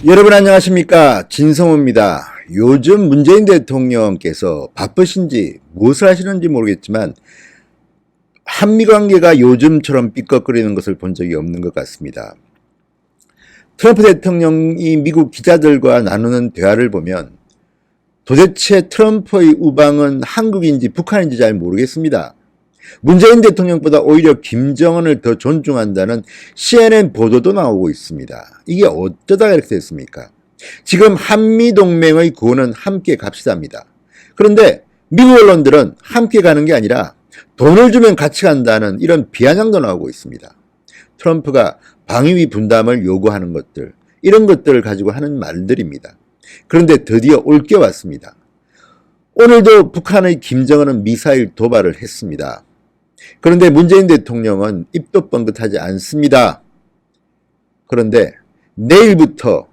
여러분 안녕하십니까, 진성호입니다. 요즘 문재인 대통령께서 바쁘신지 무엇을 하시는지 모르겠지만 한미관계가 요즘처럼 삐걱거리는 것을 본 적이 없는 것 같습니다. 트럼프 대통령이 미국 기자들과 나누는 대화를 보면 도대체 트럼프의 우방은 한국인지 북한인지 잘 모르겠습니다. 문재인 대통령보다 오히려 김정은을 더 존중한다는 CNN 보도도 나오고 있습니다. 이게 어쩌다가 이렇게 됐습니까? 지금 한미동맹의 구호는 함께 갑시다입니다. 그런데 미국 언론들은 함께 가는 게 아니라 돈을 주면 같이 간다는 이런 비아냥도 나오고 있습니다. 트럼프가 방위비 분담을 요구하는 것들, 이런 것들을 가지고 하는 말들입니다. 그런데 드디어 올겨왔습니다. 오늘도 북한의 김정은은 미사일 도발을 했습니다. 그런데 문재인 대통령은 입도 뻥긋하지 않습니다. 그런데 내일부터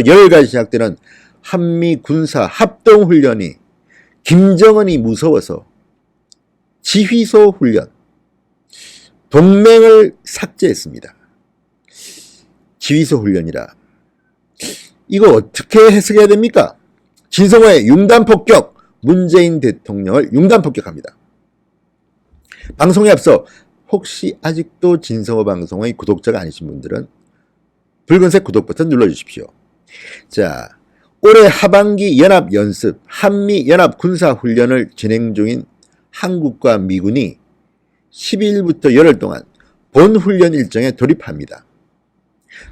열흘간 시작되는 한미 군사 합동훈련이 김정은이 무서워서 지휘소 훈련, 동맹을 삭제했습니다. 지휘소 훈련이라. 이거 어떻게 해석해야 됩니까? 진성호의 융단폭격, 문재인 대통령을 융단폭격합니다. 방송에 앞서 혹시 아직도 진성호 방송의 구독자가 아니신 분들은 붉은색 구독 버튼 눌러주십시오. 자, 올해 하반기 연합연습, 한미연합군사훈련을 진행 중인 한국과 미군이 12일부터 열흘 동안 본훈련 일정에 돌입합니다.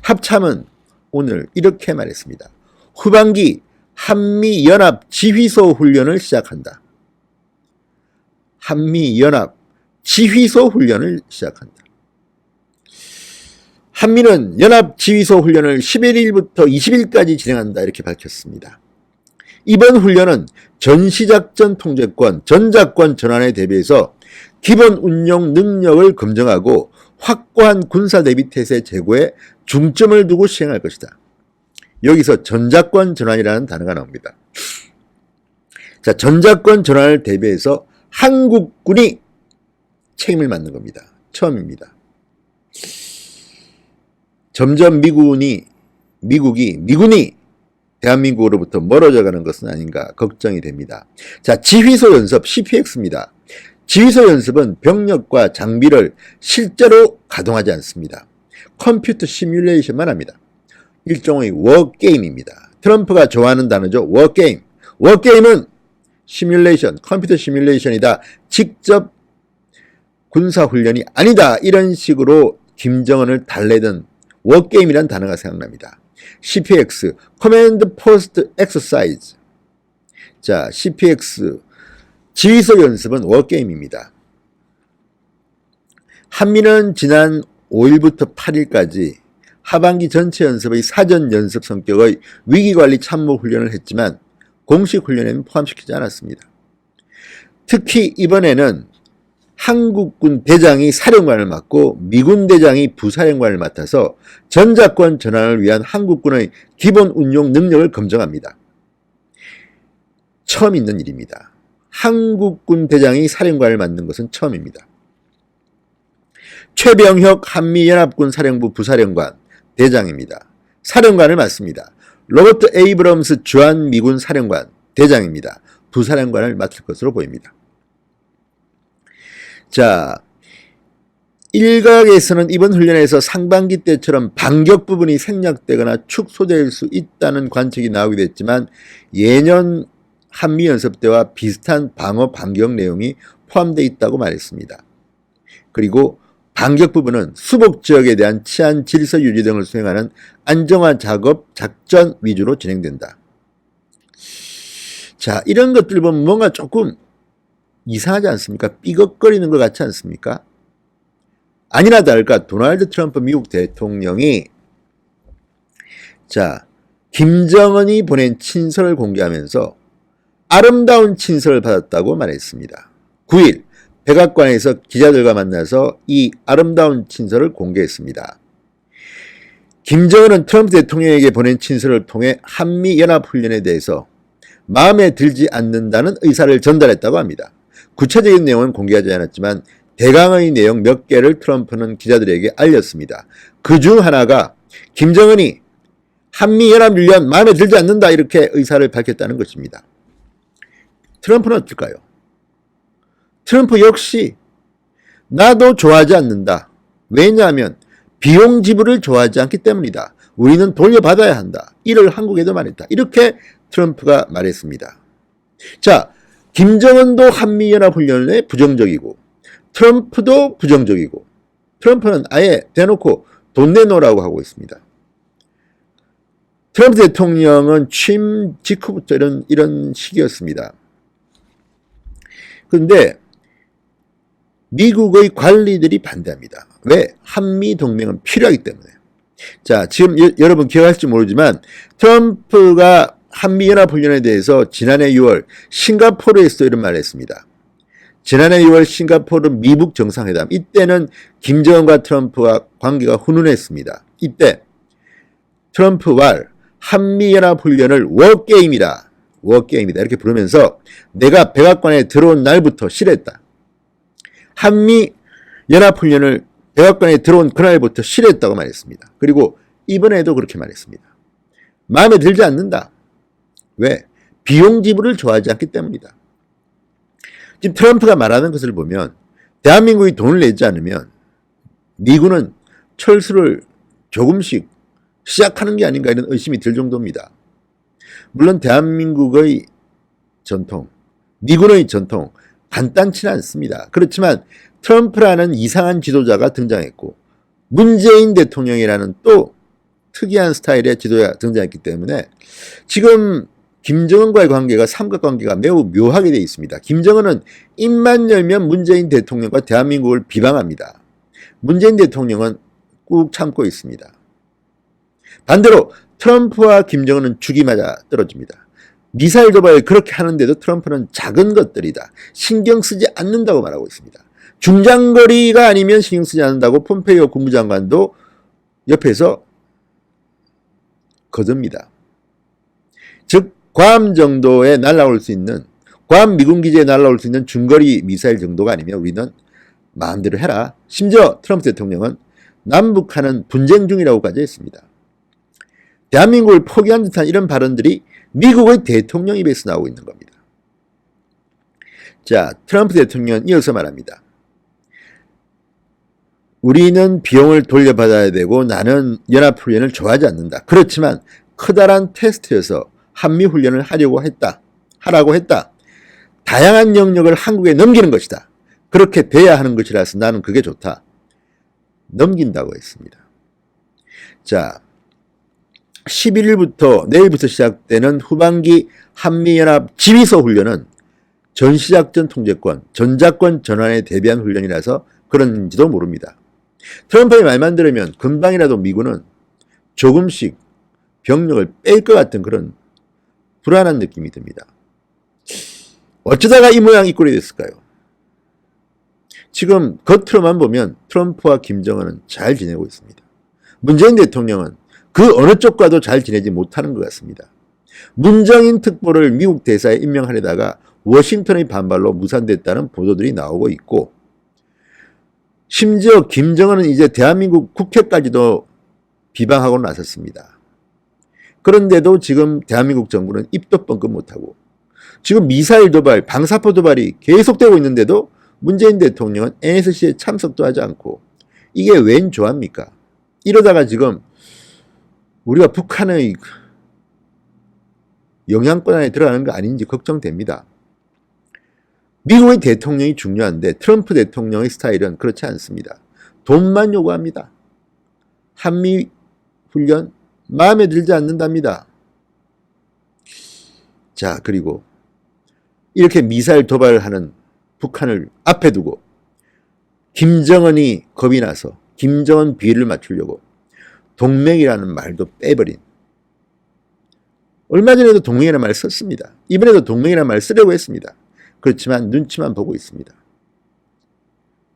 합참은 오늘 이렇게 말했습니다. 후반기 한미연합 지휘소 훈련을 시작한다. 한미연합 지휘소 훈련을 시작한다. 한미는 연합 지휘소 훈련을 11일부터 20일까지 진행한다 이렇게 밝혔습니다. 이번 훈련은 전시작전 통제권, 전작권 전환에 대비해서 기본 운용 능력을 검증하고 확고한 군사대비 태세 제고에 중점을 두고 시행할 것이다. 여기서 전작권 전환이라는 단어가 나옵니다. 자, 전작권 전환을 대비해서 한국군이 책임을 맡는 겁니다. 처음입니다. 점점 미군이 대한민국으로부터 멀어져 가는 것은 아닌가 걱정이 됩니다. 자, 지휘소 연습 CPX입니다. 지휘소 연습은 병력과 장비를 실제로 가동하지 않습니다. 컴퓨터 시뮬레이션만 합니다. 일종의 워게임입니다. 트럼프가 좋아하는 단어죠. 워게임. 워게임은 시뮬레이션, 컴퓨터 시뮬레이션이다. 직접 군사훈련이 아니다. 이런 식으로 김정은을 달래던 워게임이라는 단어가 생각납니다. CPX, Command Post Exercise. 자, CPX, 지휘소 연습은 워게임입니다. 한미는 지난 5일부터 8일까지 하반기 전체 연습의 사전 연습 성격의 위기관리 참모 훈련을 했지만 공식 훈련에는 포함시키지 않았습니다. 특히 이번에는 한국군 대장이 사령관을 맡고 미군 대장이 부사령관을 맡아서 전작권 전환을 위한 한국군의 기본 운용 능력을 검증합니다. 처음 있는 일입니다. 한국군 대장이 사령관을 맡는 것은 처음입니다. 최병혁 한미연합군 사령부 부사령관 대장입니다. 사령관을 맡습니다. 로버트 에이브럼스 주한 미군 사령관 대장입니다. 부사령관을 맡을 것으로 보입니다. 자, 일각에서는 이번 훈련에서 상반기 때처럼 반격 부분이 생략되거나 축소될 수 있다는 관측이 나오게 됐지만 예년 한미연습 때와 비슷한 방어 반격 내용이 포함되어 있다고 말했습니다. 그리고 반격 부분은 수복 지역에 대한 치안 질서 유지 등을 수행하는 안정화 작업 작전 위주로 진행된다. 자, 이런 것들 보면 뭔가 조금 이상하지 않습니까? 삐걱거리는 것 같지 않습니까? 아니나 다를까 도널드 트럼프 미국 대통령이 자, 김정은이 보낸 친서를 공개하면서 아름다운 친서를 받았다고 말했습니다. 9일 백악관에서 기자들과 만나서 이 아름다운 친서를 공개했습니다. 김정은은 트럼프 대통령에게 보낸 친서를 통해 한미연합훈련에 대해서 마음에 들지 않는다는 의사를 전달했다고 합니다. 구체적인 내용은 공개하지 않았지만 대강의 내용 몇 개를 트럼프는 기자들에게 알렸습니다. 그중 하나가 김정은이 한미연합훈련 마음에 들지 않는다 이렇게 의사를 밝혔다는 것입니다. 트럼프는 어떨까요? 트럼프 역시 나도 좋아하지 않는다. 왜냐하면 비용 지불을 좋아하지 않기 때문이다. 우리는 돌려받아야 한다. 이를 한국에도 말했다. 이렇게 트럼프가 말했습니다. 자, 김정은도 한미연합훈련에 부정적이고 트럼프도 부정적이고 트럼프는 아예 대놓고 돈 내놓으라고 하고 있습니다. 트럼프 대통령은 취임 직후부터 이런 식이었습니다. 그런데 미국의 관리들이 반대합니다. 왜? 한미동맹은 필요하기 때문에. 자, 지금 여러분 기억하실지 모르지만 트럼프가 한미연합훈련에 대해서 지난해 6월 싱가포르에서 이런 말을 했습니다. 지난해 6월 싱가포르 미북 정상회담, 이때는 김정은과 트럼프와 관계가 훈훈했습니다. 이때 트럼프 말 한미연합훈련을 워게임이다 이렇게 부르면서 내가 백악관에 들어온 날부터 싫어했다. 한미연합훈련을 백악관에 들어온 그날부터 싫어했다고 말했습니다. 그리고 이번에도 그렇게 말했습니다. 마음에 들지 않는다. 왜? 비용 지불을 좋아하지 않기 때문이다. 지금 트럼프가 말하는 것을 보면 대한민국이 돈을 내지 않으면 미군은 철수를 조금씩 시작하는 게 아닌가 이런 의심이 들 정도입니다. 물론 대한민국의 전통, 미군의 전통 간단치는 않습니다. 그렇지만 트럼프라는 이상한 지도자가 등장했고 문재인 대통령이라는 또 특이한 스타일의 지도자가 등장했기 때문에 지금 김정은과의 관계가 삼각관계가 매우 묘하게 되어 있습니다. 김정은은 입만 열면 문재인 대통령과 대한민국을 비방합니다. 문재인 대통령은 꾹 참고 있습니다. 반대로 트럼프와 김정은은 죽이 맞아 떨어집니다. 미사일 도발을 그렇게 하는데도 트럼프는 작은 것들이다. 신경 쓰지 않는다고 말하고 있습니다. 중장거리가 아니면 신경 쓰지 않는다고 폼페이오 국무장관도 옆에서 거듭니다. 즉 괌 정도에 날아올 수 있는, 괌 미군 기지에 날아올 수 있는 중거리 미사일 정도가 아니면 우리는 마음대로 해라. 심지어 트럼프 대통령은 남북한은 분쟁 중이라고까지 했습니다. 대한민국을 포기한 듯한 이런 발언들이 미국의 대통령 입에서 나오고 있는 겁니다. 자, 트럼프 대통령은 이어서 말합니다. 우리는 비용을 돌려받아야 되고 나는 연합훈련을 좋아하지 않는다. 그렇지만 커다란 테스트여서 한미훈련을 하라고 했다. 다양한 영역을 한국에 넘기는 것이다. 그렇게 돼야 하는 것이라서 나는 그게 좋다. 넘긴다고 했습니다. 자, 11일부터 내일부터 시작되는 후반기 한미연합 지휘소 훈련은 전시작전 통제권, 전자권 전환에 대비한 훈련이라서 그런지도 모릅니다. 트럼프의 말만 들으면 금방이라도 미군은 조금씩 병력을 뺄 것 같은 그런 불안한 느낌이 듭니다. 어쩌다가 이 모양 이 꼴이 됐을까요? 지금 겉으로만 보면 트럼프와 김정은은 잘 지내고 있습니다. 문재인 대통령은 그 어느 쪽과도 잘 지내지 못하는 것 같습니다. 문정인 특보를 미국 대사에 임명하려다가 워싱턴의 반발로 무산됐다는 보도들이 나오고 있고, 심지어 김정은은 이제 대한민국 국회까지도 비방하고 나섰습니다. 그런데도 지금 대한민국 정부는 입도 뻥끗 못하고 지금 미사일 도발, 방사포 도발이 계속되고 있는데도 문재인 대통령은 NSC에 참석도 하지 않고 이게 웬 조합입니까? 이러다가 지금 우리가 북한의 영향권 안에 들어가는 거 아닌지 걱정됩니다. 미국의 대통령이 중요한데 트럼프 대통령의 스타일은 그렇지 않습니다. 돈만 요구합니다. 한미 훈련 마음에 들지 않는답니다. 자, 그리고 이렇게 미사일 도발을 하는 북한을 앞에 두고 김정은이 겁이 나서 김정은 비위를 맞추려고 동맹이라는 말도 빼버린, 얼마 전에도 동맹이라는 말을 썼습니다. 이번에도 동맹이라는 말을 쓰려고 했습니다. 그렇지만 눈치만 보고 있습니다.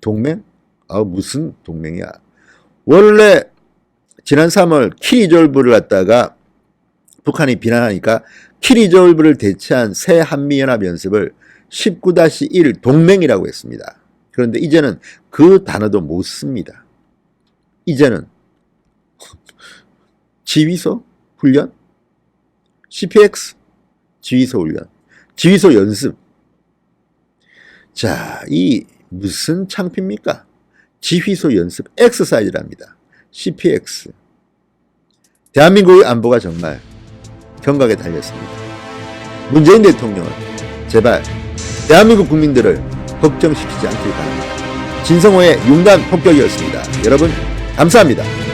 동맹? 무슨 동맹이야. 원래 지난 3월 키리졸브를 갖다가 북한이 비난하니까 키리졸브를 대체한 새 한미연합연습을 19-1 동맹이라고 했습니다. 그런데 이제는 그 단어도 못 씁니다. 이제는 지휘소? 훈련? CPX? 지휘소 훈련. 지휘소 연습. 자, 이 무슨 창피입니까? 지휘소 연습 엑서사이즈랍니다. CPX. 대한민국의 안보가 정말 경각에 달렸습니다. 문재인 대통령은 제발 대한민국 국민들을 걱정시키지 않길 바랍니다. 진성호의 융단 폭격이었습니다. 여러분 감사합니다.